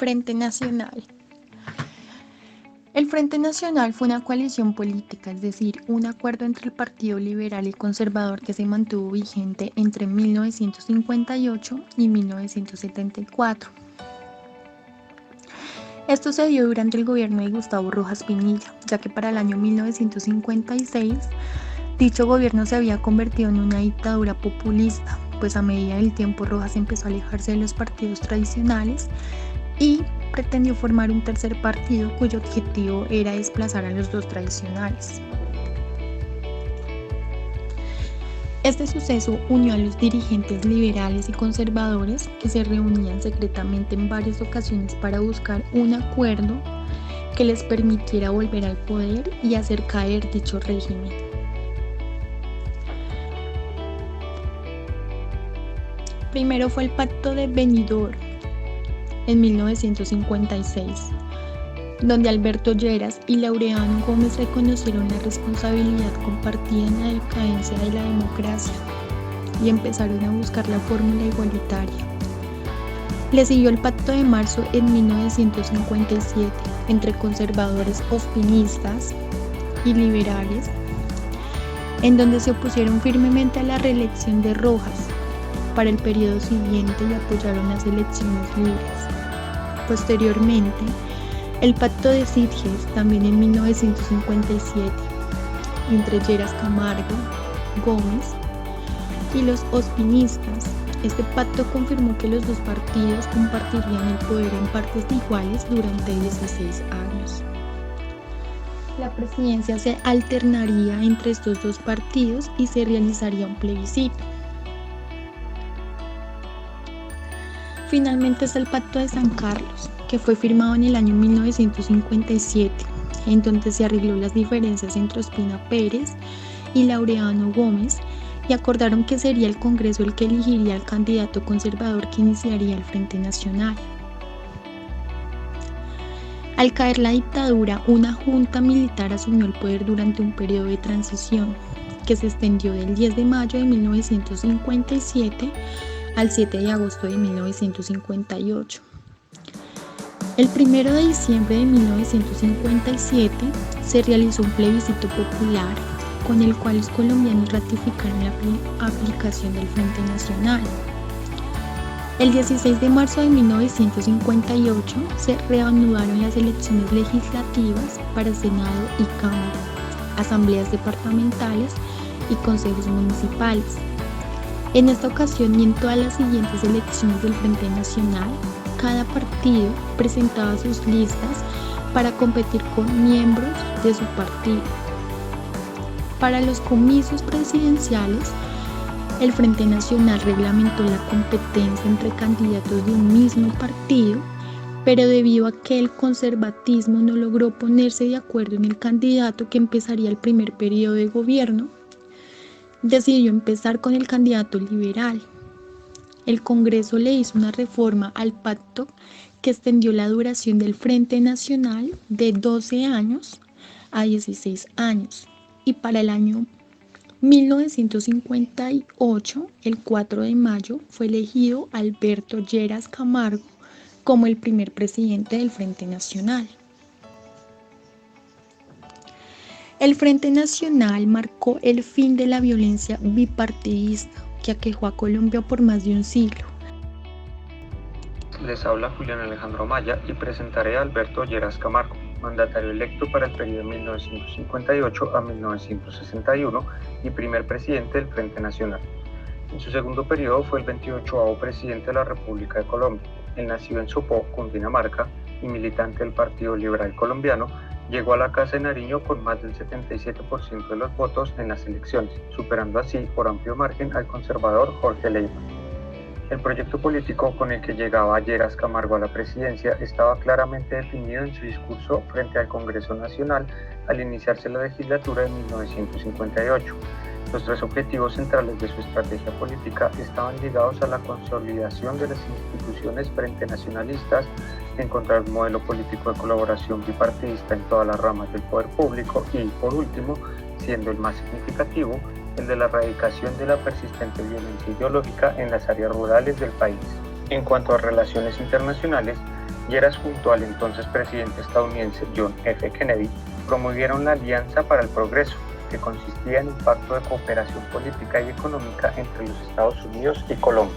Frente Nacional. El Frente Nacional fue una coalición política, es decir, un acuerdo entre el Partido Liberal y Conservador que se mantuvo vigente entre 1958 y 1974. Esto se dio durante el gobierno de Gustavo Rojas Pinilla, ya que para el año 1956 dicho gobierno se había convertido en una dictadura populista, pues a medida del tiempo Rojas empezó a alejarse de los partidos tradicionales y pretendió formar un tercer partido cuyo objetivo era desplazar a los dos tradicionales. Este suceso unió a los dirigentes liberales y conservadores que se reunían secretamente en varias ocasiones para buscar un acuerdo que les permitiera volver al poder y hacer caer dicho régimen. Primero fue el Pacto de Benidorm en 1956, donde Alberto Lleras y Laureano Gómez reconocieron la responsabilidad compartida en la decadencia de la democracia y empezaron a buscar la fórmula igualitaria. Le siguió el Pacto de Marzo en 1957 entre conservadores ospinistas y liberales, en donde se opusieron firmemente a la reelección de Rojas para el periodo siguiente y apoyaron las elecciones libres. Posteriormente, el Pacto de Sitges, también en 1957, entre Lleras Camargo Gómez y los ospinistas. Este pacto confirmó que los dos partidos compartirían el poder en partes iguales durante 16 años. La presidencia se alternaría entre estos dos partidos y se realizaría un plebiscito. Finalmente está el Pacto de San Carlos, que fue firmado en el año 1957, en donde se arregló las diferencias entre Ospina Pérez y Laureano Gómez y acordaron que sería el Congreso el que elegiría al candidato conservador que iniciaría el Frente Nacional. Al caer la dictadura, una junta militar asumió el poder durante un periodo de transición que se extendió del 10 de mayo de 1957 al 7 de agosto de 1958. El 1 de diciembre de 1957 se realizó un plebiscito popular con el cual los colombianos ratificaron la aplicación del Frente Nacional. El 16 de marzo de 1958 se reanudaron las elecciones legislativas para Senado y Cámara, asambleas departamentales y consejos municipales. En esta ocasión y en todas las siguientes elecciones del Frente Nacional, cada partido presentaba sus listas para competir con miembros de su partido. Para los comicios presidenciales, el Frente Nacional reglamentó la competencia entre candidatos de un mismo partido, pero debido a que el conservatismo no logró ponerse de acuerdo en el candidato que empezaría el primer periodo de gobierno, decidió empezar con el candidato liberal. El Congreso le hizo una reforma al pacto que extendió la duración del Frente Nacional de 12 años a 16 años. Y para el año 1958, el 4 de mayo, fue elegido Alberto Lleras Camargo como el primer presidente del Frente Nacional. El Frente Nacional marcó el fin de la violencia bipartidista que aquejó a Colombia por más de un siglo. Les habla Julián Alejandro Maya y presentaré a Alberto Lleras Camargo, mandatario electo para el periodo 1958 a 1961 y primer presidente del Frente Nacional. En su segundo periodo fue el 28º presidente de la República de Colombia. Él nació en Sopó, Cundinamarca, y militante del Partido Liberal Colombiano, llegó a la Casa de Nariño con más del 77% de los votos en las elecciones, superando así por amplio margen al conservador Jorge Leiva. El proyecto político con el que llegaba Lleras Camargo a la presidencia estaba claramente definido en su discurso frente al Congreso Nacional al iniciarse la legislatura de 1958. Los tres objetivos centrales de su estrategia política estaban ligados a la consolidación de las instituciones frente nacionalistas, encontrar un modelo político de colaboración bipartidista en todas las ramas del poder público y, por último, siendo el más significativo, el de la erradicación de la persistente violencia ideológica en las áreas rurales del país. En cuanto a relaciones internacionales, Lleras junto al entonces presidente estadounidense John F. Kennedy promovieron la Alianza para el Progreso, que consistía en un pacto de cooperación política y económica entre los Estados Unidos y Colombia.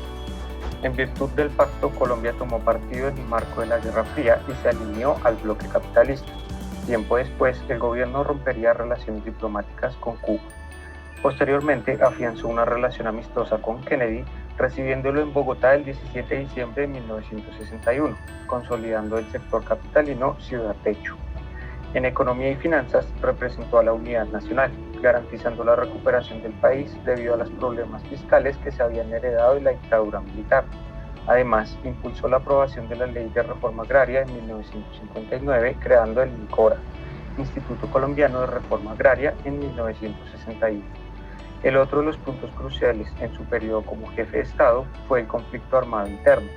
En virtud del pacto, Colombia tomó partido en el marco de la Guerra Fría y se alineó al bloque capitalista. Tiempo después, el gobierno rompería relaciones diplomáticas con Cuba. Posteriormente, afianzó una relación amistosa con Kennedy, recibiéndolo en Bogotá el 17 de diciembre de 1961, consolidando el sector capitalino Ciudad Techo. En economía y finanzas, representó a la unidad nacional, garantizando la recuperación del país debido a los problemas fiscales que se habían heredado de la dictadura militar. Además, impulsó la aprobación de la Ley de Reforma Agraria en 1959, creando el INCORA, Instituto Colombiano de Reforma Agraria, en 1961. El otro de los puntos cruciales en su periodo como jefe de Estado fue el conflicto armado interno.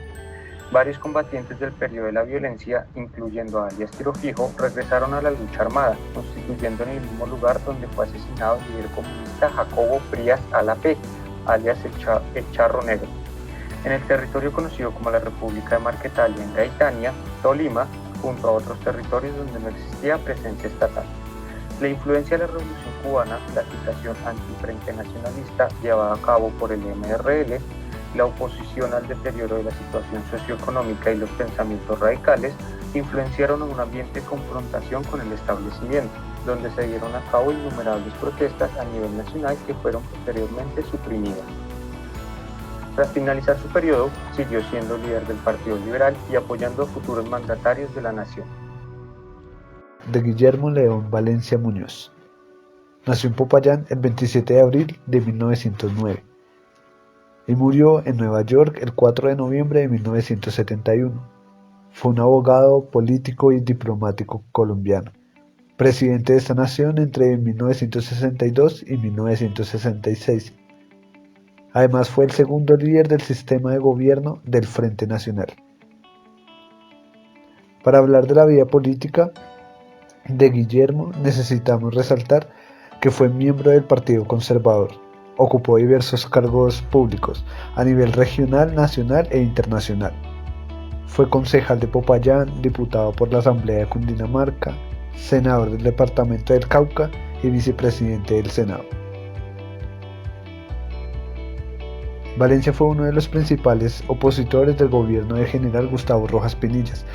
Varios combatientes del periodo de la violencia, incluyendo a alias Tiro Fijo, regresaron a la lucha armada, constituyendo en el mismo lugar donde fue asesinado el líder comunista Jacobo Frías Alapé, alias el Charro Negro. En el territorio conocido como la República de Marquetalia, en Gaitania, Tolima, junto a otros territorios donde no existía presencia estatal. La influencia de la Revolución Cubana, la agitación antifrente nacionalista llevada a cabo por el MRL, la oposición al deterioro de la situación socioeconómica y los pensamientos radicales influenciaron en un ambiente de confrontación con el establecimiento, donde se dieron a cabo innumerables protestas a nivel nacional que fueron posteriormente suprimidas. Tras finalizar su periodo, siguió siendo líder del Partido Liberal y apoyando a futuros mandatarios de la nación. De Guillermo León Valencia Muñoz. Nació en Popayán el 27 de abril de 1909 y murió en Nueva York el 4 de noviembre de 1971. Fue un abogado, político y diplomático colombiano, presidente de esta nación entre 1962 y 1966. Además fue el segundo líder del sistema de gobierno del Frente Nacional. Para hablar de la vida política de Guillermo necesitamos resaltar que fue miembro del Partido Conservador. Ocupó diversos cargos públicos a nivel regional, nacional e internacional. Fue concejal de Popayán, diputado por la Asamblea de Cundinamarca, senador del Departamento del Cauca y vicepresidente del Senado. Valencia fue uno de los principales opositores del gobierno del general Gustavo Rojas Pinillas,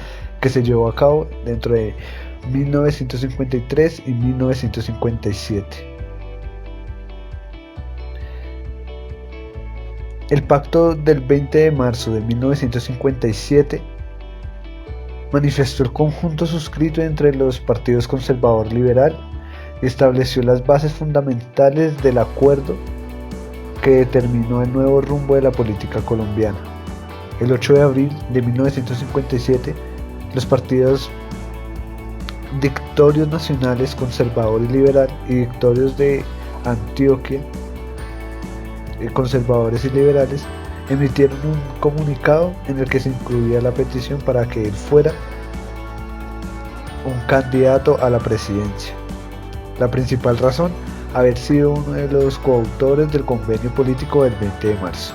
que se llevó a cabo dentro de 1953 y 1957. El pacto del 20 de marzo de 1957 manifestó el conjunto suscrito entre los partidos conservador liberal y estableció las bases fundamentales del acuerdo que determinó el nuevo rumbo de la política colombiana. El 8 de abril de 1957, los partidos Dictorios Nacionales Conservador y Liberal y Dictorios de Antioquia, Conservadores y Liberales, emitieron un comunicado en el que se incluía la petición para que él fuera un candidato a la presidencia. La principal razón, haber sido uno de los coautores del convenio político del 20 de marzo.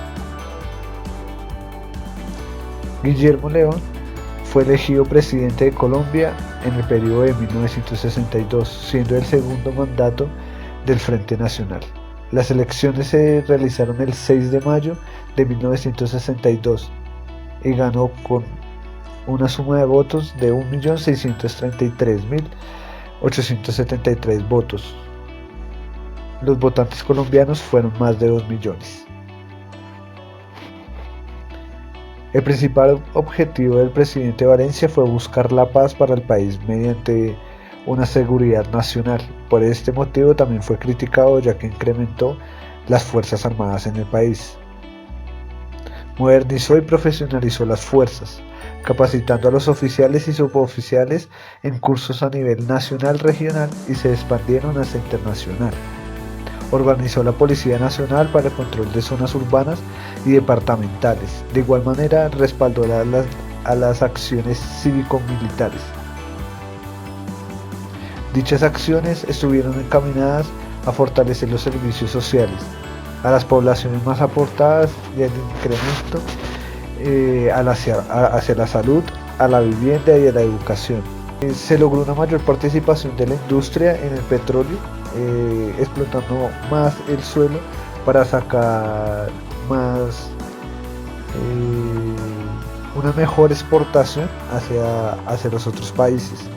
Guillermo León fue elegido presidente de Colombia en el periodo de 1962, siendo el segundo mandato del Frente Nacional. Las elecciones se realizaron el 6 de mayo de 1962 y ganó con una suma de votos de 1.633.873 votos. Los votantes colombianos fueron más de 2 millones. El principal objetivo del presidente Valencia fue buscar la paz para el país mediante una seguridad nacional. Por este motivo también fue criticado, ya que incrementó las fuerzas armadas en el país. Modernizó y profesionalizó las fuerzas, capacitando a los oficiales y suboficiales en cursos a nivel nacional, regional y se expandieron hasta internacional. Organizó la Policía Nacional para el control de zonas urbanas y departamentales. De igual manera, respaldó a las acciones cívico-militares. Dichas acciones estuvieron encaminadas a fortalecer los servicios sociales a las poblaciones más aportadas y el incremento hacia la salud, a la vivienda y a la educación. Se logró una mayor participación de la industria en el petróleo, explotando más el suelo para sacar más una mejor exportación hacia los otros países.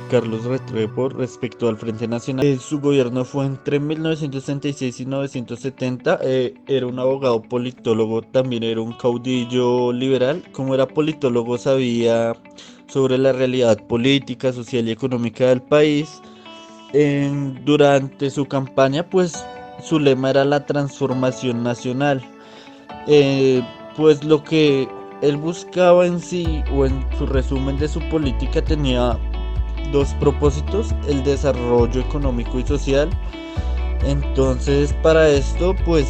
Carlos Restrepo, respecto al Frente Nacional, su gobierno fue entre 1966 y 1970, era un abogado politólogo, también era un caudillo liberal. Como era politólogo sabía sobre la realidad política, social y económica del país. Durante su campaña, pues su lema era la transformación nacional. Pues lo que él buscaba en sí, o en su resumen de su política, tenía dos propósitos: el desarrollo económico y social. Entonces, para esto, pues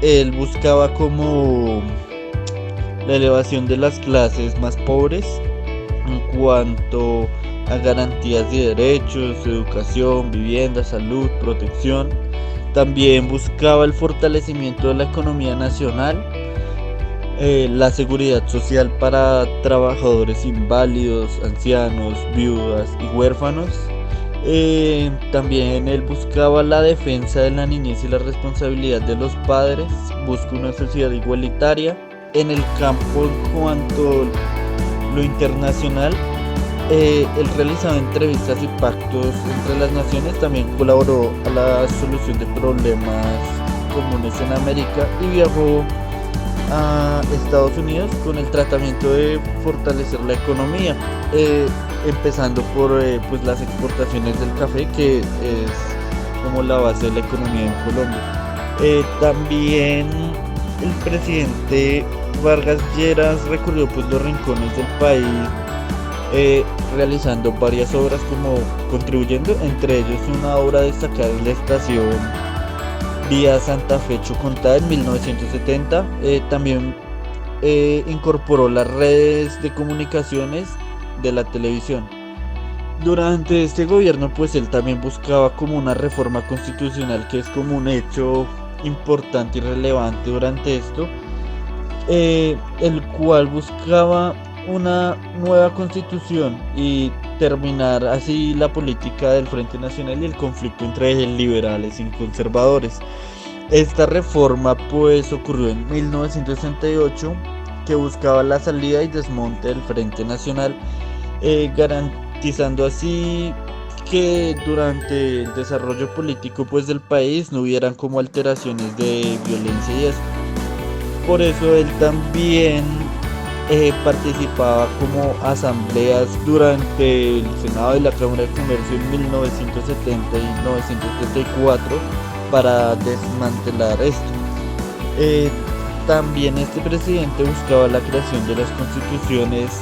él buscaba como la elevación de las clases más pobres en cuanto a garantías de derechos, educación, vivienda, salud, protección. También buscaba el fortalecimiento de la economía nacional, la seguridad social para trabajadores inválidos, ancianos, viudas y huérfanos. También él buscaba la defensa de la niñez y la responsabilidad de los padres. Busca una sociedad igualitaria. En el campo, en cuanto a lo internacional, él realizaba entrevistas y pactos entre las naciones. También colaboró a la solución de problemas comunes en América y viajó a Estados Unidos con el tratamiento de fortalecer la economía, empezando por pues las exportaciones del café, que es como la base de la economía en Colombia. También el presidente Vargas Lleras recorrió pues los rincones del país, realizando varias obras, como contribuyendo, entre ellos una obra destacada en la estación Vía Santa Fe Chocontá en 1970. También incorporó las redes de comunicaciones de la televisión. Durante este gobierno, pues él también buscaba como una reforma constitucional, que es como un hecho importante y relevante durante esto, el cual buscaba una nueva constitución y terminar así la política del Frente Nacional y el conflicto entre liberales y conservadores. Esta reforma pues ocurrió en 1968, que buscaba la salida y desmonte del Frente Nacional, garantizando así que durante el desarrollo político pues del país no hubieran como alteraciones de violencia y eso. Por eso él también participaba como asambleas durante el Senado y la Cámara de Comercio en 1970 y 1974 para desmantelar esto. También este presidente buscaba la creación de las constituciones,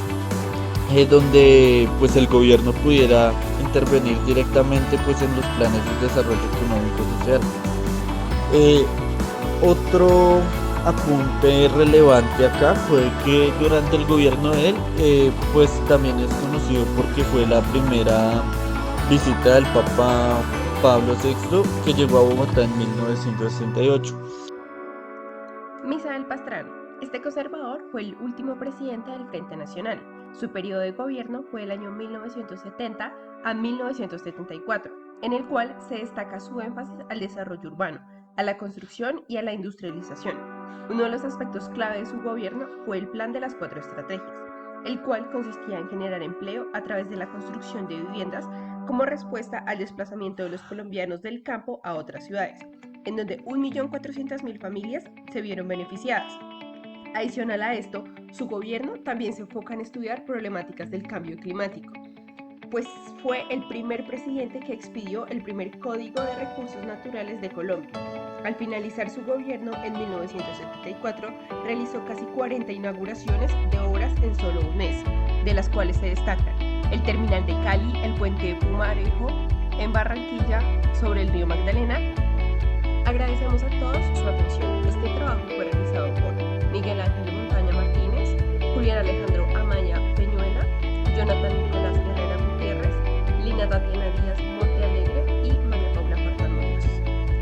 donde pues el gobierno pudiera intervenir directamente pues en los planes de desarrollo económico y social. Otro apunte relevante acá fue que durante el gobierno de él, pues también es conocido porque fue la primera visita del Papa Pablo VI, que llegó a Bogotá en 1968. Misael Pastrana. Este conservador fue el último presidente del Frente Nacional. Su periodo de gobierno fue del año 1970 a 1974, en el cual se destaca su énfasis al desarrollo urbano, a la construcción y a la industrialización. Uno de los aspectos clave de su gobierno fue el Plan de las 4 Estrategias, el cual consistía en generar empleo a través de la construcción de viviendas como respuesta al desplazamiento de los colombianos del campo a otras ciudades, en donde 1.400.000 familias se vieron beneficiadas. Adicional a esto, su gobierno también se enfoca en estudiar problemáticas del cambio climático, pues fue el primer presidente que expidió el primer Código de Recursos Naturales de Colombia. Al finalizar su gobierno en 1974, realizó casi 40 inauguraciones de obras en solo un mes, de las cuales se destacan el terminal de Cali, el puente de Pumarejo en Barranquilla sobre el río Magdalena. Agradecemos a todos su atención.